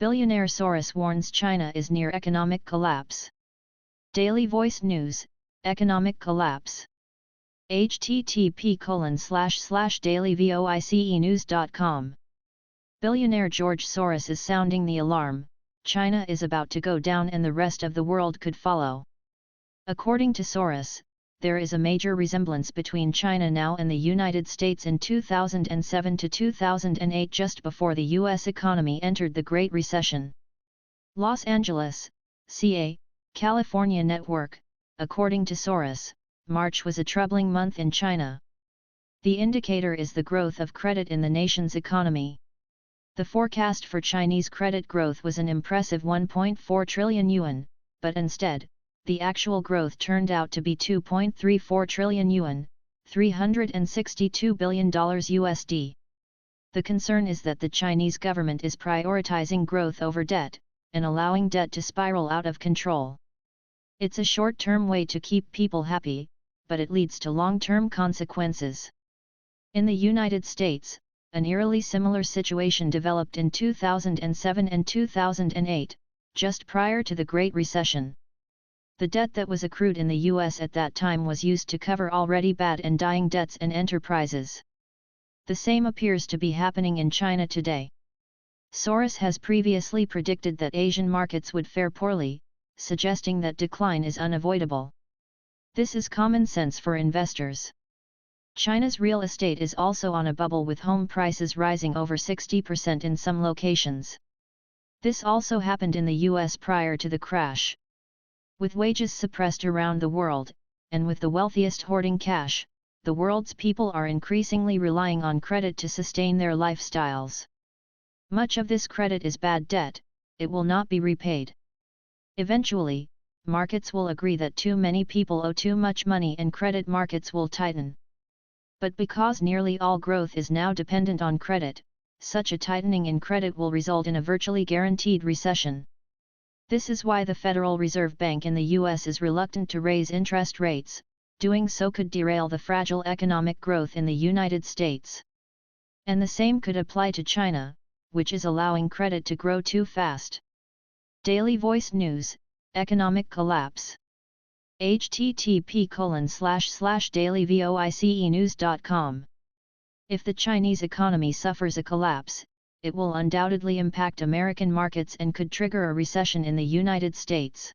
Billionaire Soros warns China is near economic collapse. Daily Voice News, Economic Collapse. http://dailyvoicenews.com. Billionaire George Soros is sounding the alarm. China is about to go down and the rest of the world could follow. According to Soros, there is a major resemblance between China now and the United States in 2007 to 2008, just before the U.S. economy entered the Great Recession. Los Angeles, CA, California Network. According to Soros, March was a troubling month in China. The indicator is the growth of credit in the nation's economy. The forecast for Chinese credit growth was an impressive 1.4 trillion yuan, but instead, the actual growth turned out to be 2.34 trillion yuan, $362 billion USD. The concern is that the Chinese government is prioritizing growth over debt, and allowing debt to spiral out of control. It's a short-term way to keep people happy, but it leads to long-term consequences. In the United States, an eerily similar situation developed in 2007 and 2008, just prior to the Great Recession. The debt that was accrued in the U.S. at that time was used to cover already bad and dying debts and enterprises. The same appears to be happening in China today. Soros has previously predicted that Asian markets would fare poorly, suggesting that decline is unavoidable. This is common sense for investors. China's real estate is also on a bubble, with home prices rising over 60% in some locations. This also happened in the U.S. prior to the crash. With wages suppressed around the world, and with the wealthiest hoarding cash, the world's people are increasingly relying on credit to sustain their lifestyles. Much of this credit is bad debt. It will not be repaid. Eventually, markets will agree that too many people owe too much money and credit markets will tighten. But because nearly all growth is now dependent on credit, such a tightening in credit will result in a virtually guaranteed recession. This is why the Federal Reserve Bank in the U.S. is reluctant to raise interest rates. Doing so could derail the fragile economic growth in the United States. And the same could apply to China, which is allowing credit to grow too fast. Daily Voice News, Economic Collapse. http://dailyvoicenews.com. If the Chinese economy suffers a collapse, it will undoubtedly impact American markets and could trigger a recession in the United States.